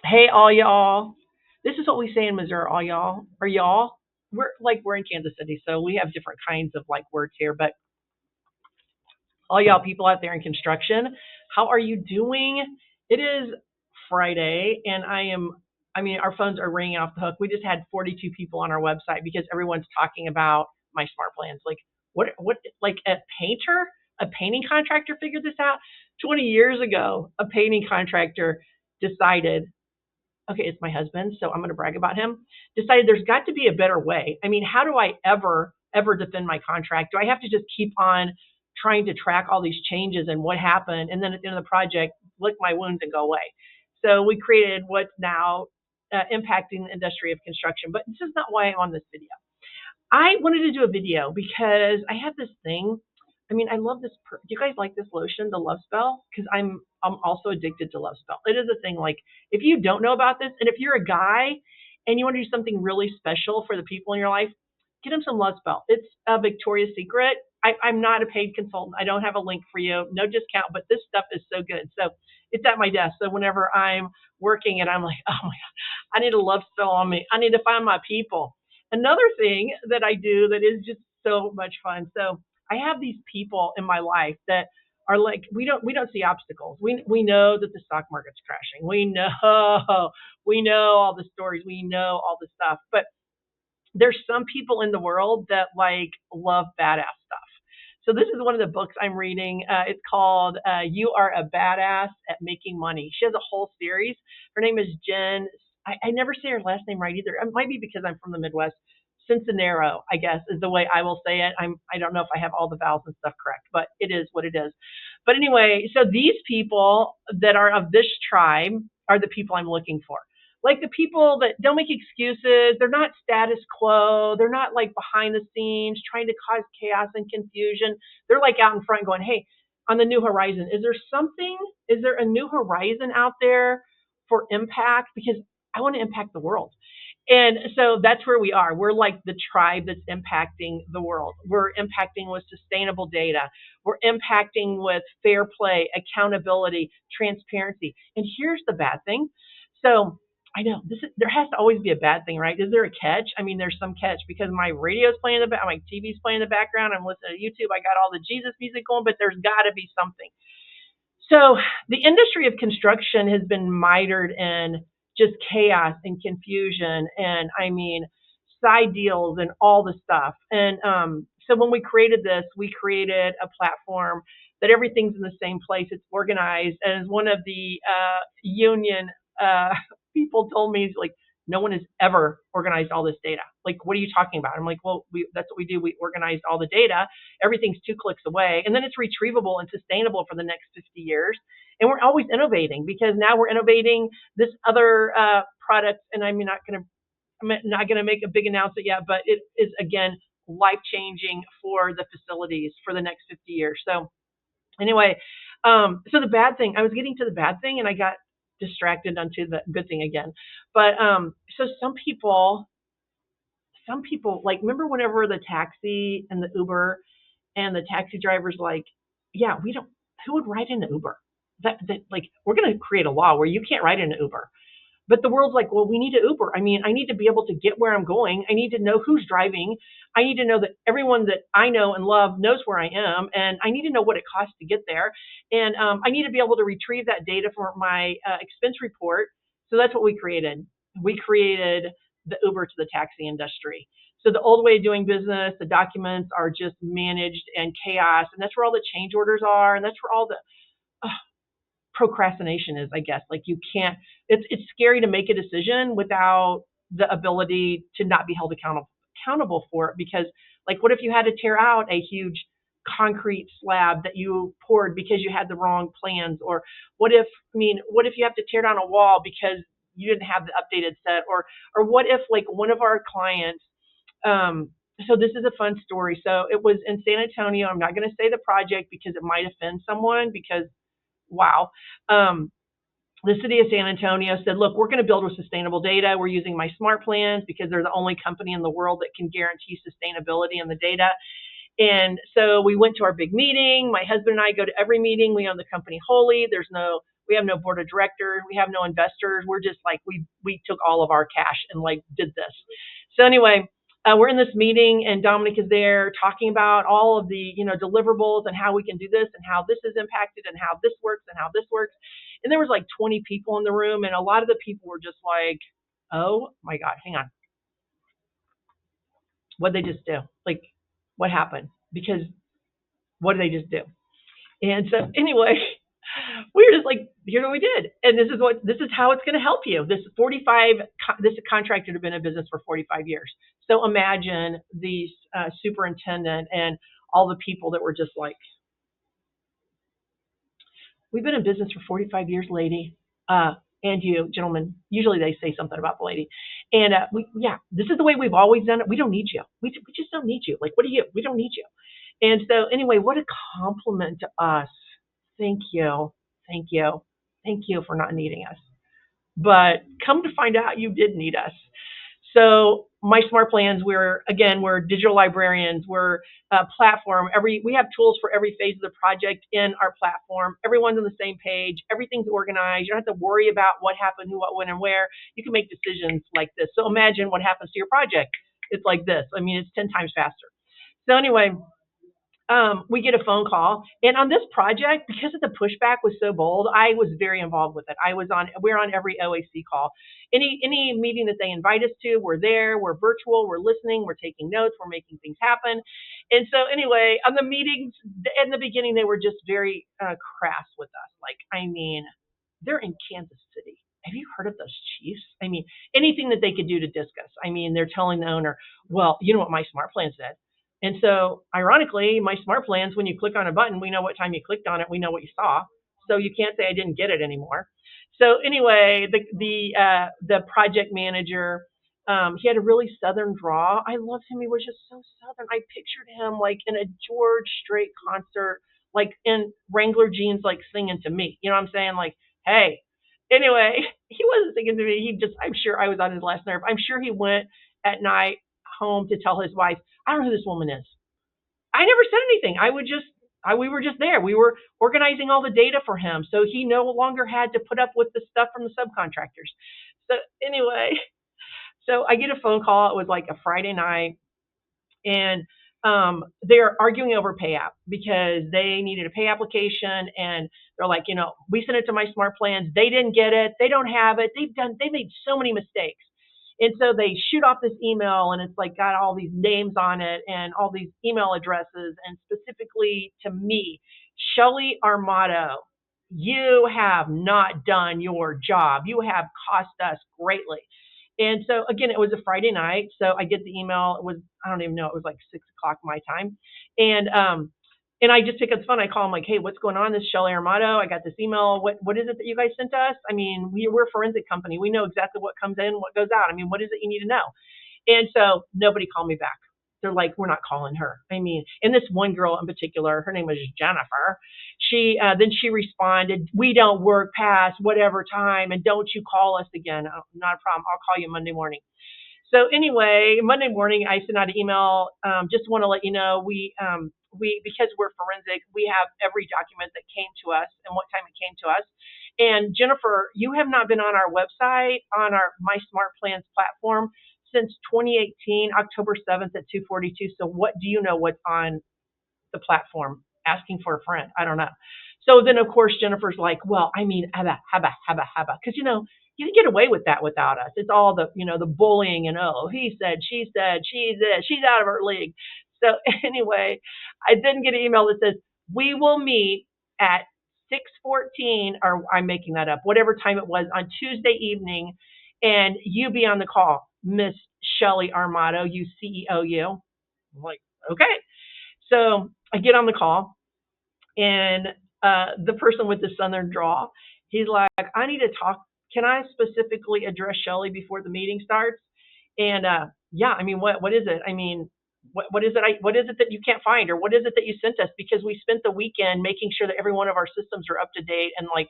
Hey, all y'all. This is what we say in Missouri, all y'all. Or y'all. We're in Kansas City, so we have different kinds of like words here. But all y'all people out there in construction, how are you doing? It is Friday, and I mean, our phones are ringing off the hook. We just had 42 people on our website because everyone's talking about my smart plans. Like, like a painting contractor figured this out 20 years ago. A painting contractor decided, okay, it's my husband, so I'm going to brag about him, decided there's got to be a better way. I mean, how do I ever defend my contract? Do I have to just keep on trying to track all these changes and what happened, and then at the end of the project, lick my wounds and go away? So we created what's now impacting the industry of construction. But this is not why I'm on this video. I wanted to do a video because I have this thing. I mean, I love this. Do you guys like this lotion, the Love Spell? Because I'm also addicted to Love Spell. It is a thing. Like, if you don't know about this, and if you're a guy and you want to do something really special for the people in your life, get them some Love Spell. It's a Victoria's Secret. I'm not a paid consultant. I don't have a link for you. No discount, but this stuff is so good. So it's at my desk. So whenever I'm working and I'm like, oh my God, I need a Love Spell on me. I need to find my people. Another thing that I do that is just so much fun. So I have these people in my life that are like, we don't see obstacles. We know that the stock market's crashing. We know all the stories. We know all the stuff. But there's some people in the world that like love badass stuff. So this is one of the books I'm reading. It's called "You Are a Badass at Making Money." She has a whole series. Her name is Jen. I never say her last name right either. It might be because I'm from the Midwest. Cincinnati, I guess, is the way I will say it. I don't know if I have all the vowels and stuff correct, but it is what it is. But anyway, so these people that are of this tribe are the people I'm looking for. Like the people that don't make excuses, they're not status quo, they're not like behind the scenes trying to cause chaos and confusion. They're like out in front going, hey, on the new horizon, is there something? Is there a new horizon out there for impact? Because I want to impact the world. And so that's where we are. We're like the tribe that's impacting the world. We're impacting with sustainable data. We're impacting with fair play, accountability, transparency. And here's the bad thing. So I know there has to always be a bad thing, right? Is there a catch? I mean, there's some catch because my radio's playing in the back, my TV's playing in the background. I'm listening to YouTube. I got all the Jesus music going, but there's got to be something. So the industry of construction has been mitered in just chaos and confusion, and I mean side deals and all the stuff. And so when we created this, we created a platform that everything's in the same place. It's organized, and as one of the union uh, people told me, like, no one has ever organized all this data. Like, what are you talking about? I'm like, well, that's what we do. We organized all the data. Everything's 2 clicks away, and then it's retrievable and sustainable for the next 50 years. And we're always innovating because now we're innovating this other product. And I'm not going to make a big announcement yet, but it is again life changing for the facilities for the next 50 years. So anyway, so the bad thing, I was getting to the bad thing, and I got distracted onto the good thing again. But so some people like, remember whenever the taxi and the Uber and the taxi driver's like, yeah, we don't, who would ride in an Uber? That like, we're going to create a law where you can't ride in an Uber. But the world's like, well, we need an Uber. I mean, I need to be able to get where I'm going. I need to know who's driving. I need to know that everyone that I know and love knows where I am. And I need to know what it costs to get there. And I need to be able to retrieve that data for my expense report. So that's what we created. We created the Uber to the taxi industry. So the old way of doing business, the documents are just managed and chaos. And that's where all the change orders are. And that's where all the procrastination is, I guess. Like, you can't, it's scary to make a decision without the ability to not be held accountable for it. Because like, what if you had to tear out a huge concrete slab that you poured because you had the wrong plans? Or what if you have to tear down a wall because you didn't have the updated set? Or what if, like, one of our clients, so this is a fun story. So it was in San Antonio. I'm not going to say the project because it might offend someone, because wow. The city of San Antonio said, look, we're going to build with sustainable data. We're using MySmartPlans because they're the only company in the world that can guarantee sustainability in the data. And so we went to our big meeting. My husband and I go to every meeting. We own the company wholly. We We have no board of directors. We have no investors. We're just like, we took all of our cash and like did this. So anyway, we're in this meeting and Dominic is there talking about all of the, deliverables and how we can do this and how this is impacted and how this works and how this works. And there was like 20 people in the room, and a lot of the people were just like, oh my God, hang on. What'd they just do? Like, what happened? Because what did they just do? And so anyway, we were just like, here's what we did. And this is how it's going to help you. This contractor had been in business for 45 years. So imagine the superintendent and all the people that were just like, we've been in business for 45 years, lady. And you, gentlemen, usually they say something about the lady. And this is the way we've always done it. We don't need you. We just don't need you. Like, what are you? We don't need you. And so anyway, what a compliment to us. Thank you. Thank you. Thank you for not needing us. But come to find out, you did need us. So MySmartPlans, we're digital librarians. We're a platform. We have tools for every phase of the project in our platform. Everyone's on the same page. Everything's organized. You don't have to worry about what happened, who, what, when, and where. You can make decisions like this. So imagine what happens to your project. It's like this. I mean, it's 10 times faster. So anyway, we get a phone call, and on this project, because of the pushback was so bold, I was very involved with it. We're on every OAC call. Any meeting that they invite us to, we're there, we're virtual, we're listening, we're taking notes, we're making things happen. And so anyway, on the meetings, in the beginning, they were just very crass with us. Like, I mean, they're in Kansas City. Have you heard of those chiefs? I mean, anything that they could do to disc us. I mean, they're telling the owner, well, you know what MySmartPlans said. And so, ironically, MySmartPlans, when you click on a button, we know what time you clicked on it. We know what you saw. So you can't say I didn't get it anymore. So anyway, the project manager, he had a really Southern draw. I loved him. He was just so Southern. I pictured him like in a George Strait concert, like in Wrangler jeans, like singing to me. You know what I'm saying? Like, hey. Anyway, he wasn't singing to me. I'm sure I was on his last nerve. I'm sure he went at night home to tell his wife, I don't know who this woman is. I never said anything. We were just there. We were organizing all the data for him. So he no longer had to put up with the stuff from the subcontractors. So anyway, so I get a phone call. It was like a Friday night, and they're arguing over pay app because they needed a pay application, and they're like, we sent it to MySmartPlans. They didn't get it. They don't have it. They made so many mistakes. And so they shoot off this email, and it's like got all these names on it and all these email addresses, and specifically to me, Shelley Armato, you have not done your job. You have cost us greatly. And so again, it was a Friday night. So I get the email. I don't even know, it was like 6:00 my time. And I just pick up the phone. I call him like, hey, what's going on? This is Shelley Armato. I got this email. What is it that you guys sent us? I mean, we're a forensic company. We know exactly what comes in, what goes out. I mean, what is it you need to know? And so nobody called me back. They're like, we're not calling her. I mean, and this one girl in particular, her name was Jennifer. Then she responded, we don't work past whatever time, and don't you call us again. Oh, not a problem. I'll call you Monday morning. So anyway, Monday morning, I sent out an email. Just want to let you know, we because we're forensic, we have every document that came to us and what time it came to us. And Jennifer, you have not been on our website, on our MySmartPlans platform since 2018, October 7th at 2:42. So what do you know what's on the platform? Asking for a friend. I don't know. So then, of course, Jennifer's like, well, I mean, haba, because, you can get away with that without us. It's all the bullying and, oh, he said, she's this, she's out of her league. So anyway, I then get an email that says, we will meet at 6:14, or I'm making that up, whatever time it was, on Tuesday evening, and you be on the call, Miss Shelley Armato, you CEO, you. I'm like, okay. So I get on the call, and the person with the Southern draw, he's like, I need to talk. Can I specifically address Shelley before the meeting starts? And yeah, I mean, what is it? I mean, what is it? What is it that you can't find, or what is it that you sent us? Because we spent the weekend making sure that every one of our systems are up to date, and like,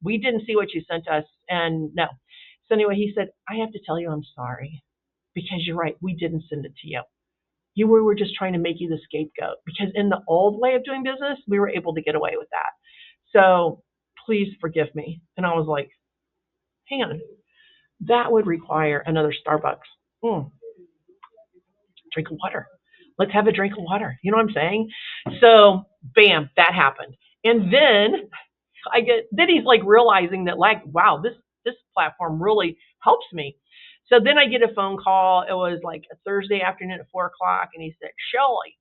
we didn't see what you sent us, and no. So anyway, he said, I have to tell you, I'm sorry, because you're right, we didn't send it to you. We were just trying to make you the scapegoat, because in the old way of doing business, we were able to get away with that. So please forgive me. And I was like, hang on, that would require another Starbucks. Mm, drink of water. Let's have a drink of water. You know what I'm saying? So, bam, that happened. And then then he's like realizing that like, wow, this platform really helps me. So then I get a phone call. It was like a Thursday afternoon at 4 o'clock, and he said, Shelley,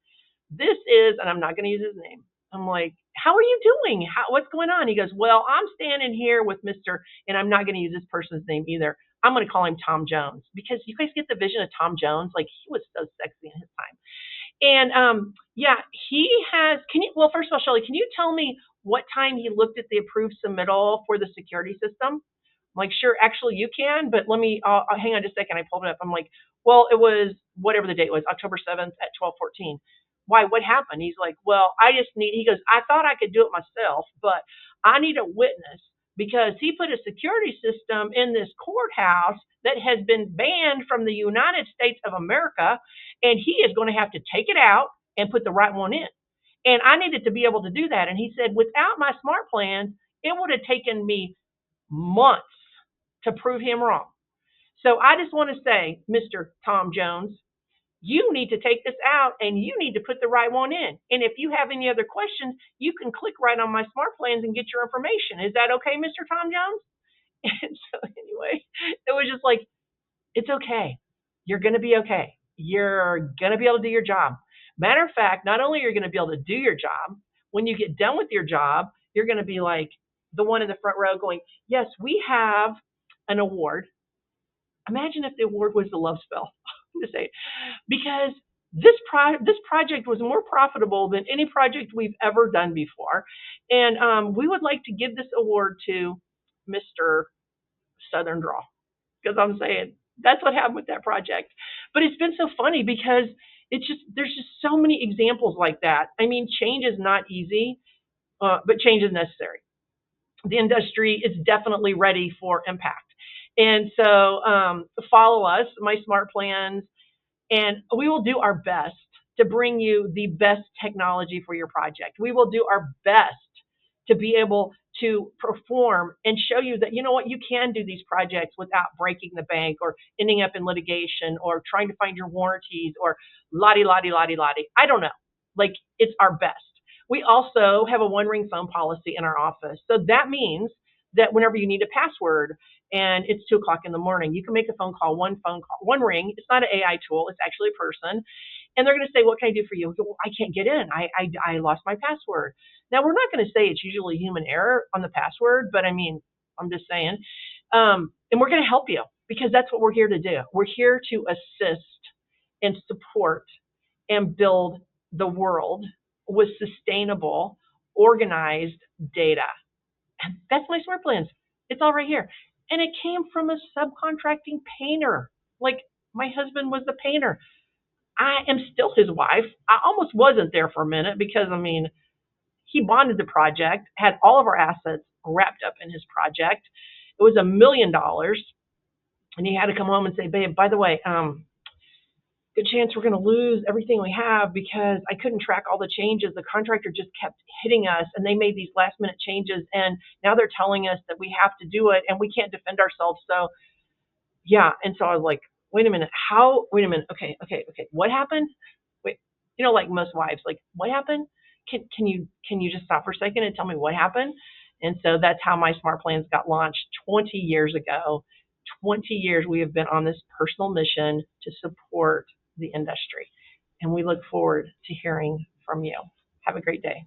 this is, and I'm not going to use his name. I'm like, how are you doing? What's going on? He goes, well, I'm standing here with Mr. And I'm not going to use this person's name either. I'm going to call him Tom Jones because you guys get the vision of Tom Jones. Like he was so sexy in his time. And yeah, he has. Can you? Well, first of all, Shelley, can you tell me what time he looked at the approved submittal for the security system? I'm like, sure, actually you can, but let me. Hang on just a second. I pulled it up. I'm like, well, it was whatever the date was, October 7th at 12:14. Why? What happened? He's like, well, I just need. He goes, I thought I could do it myself, but I need a witness because he put a security system in this courthouse that has been banned from the United States of America, and he is going to have to take it out and put the right one in. And I needed to be able to do that. And he said, without my smart plans, it would have taken me months to prove him wrong. So I just want to say, Mr. Tom Jones, you need to take this out and you need to put the right one in. And if you have any other questions, you can click right on my smart plans and get your information. Is that okay, Mr. Tom Jones? And so anyway, it was just like, it's okay. You're going to be okay. You're going to be able to do your job. Matter of fact, not only are you going to be able to do your job, when you get done with your job, you're going to be like the one in the front row going, yes, we have an award. Imagine if the award was the love spell. To say, because this project was more profitable than any project we've ever done before, and we would like to give this award to Mr. Southern Draw, because I'm saying that's what happened with that project. But it's been so funny because there's just so many examples like that. I mean, change is not easy, but change is necessary. The industry is definitely ready for impact. And so follow us, My Smart Plans, and we will do our best to bring you the best technology for your project. We will do our best to be able to perform and show you that, you know what, you can do these projects without breaking the bank or ending up in litigation or trying to find your warranties or lottie, lottie, lottie, lottie. I don't know. Like, it's our best. We also have a one ring phone policy in our office. So that means that whenever you need a password and it's 2 o'clock in the morning, you can make a phone call, one ring. It's not an AI tool. It's actually a person. And they're going to say, what can I do for you? Well, I can't get in. I lost my password. Now, we're not going to say it's usually human error on the password, but I mean, I'm just saying. And we're going to help you because that's what we're here to do. We're here to assist and support and build the world with sustainable, organized data. And that's My Smart Plans. It's all right here. And it came from a subcontracting painter. Like, my husband was the painter. I am still his wife. I almost wasn't there for a minute because, I mean, he bonded the project, had all of our assets wrapped up in his project. It was $1 million. And he had to come home and say, babe, by the way, good chance we're going to lose everything we have because I couldn't track all the changes. The contractor just kept hitting us and they made these last minute changes. And now they're telling us that we have to do it and we can't defend ourselves. So yeah. And so I was like, wait a minute. Okay. What happened? Wait, like most wives, like, what happened? Can you just stop for a second and tell me what happened? And so that's how My Smart Plans got launched 20 years ago. 20 years we have been on this personal mission to support the industry. And we look forward to hearing from you. Have a great day.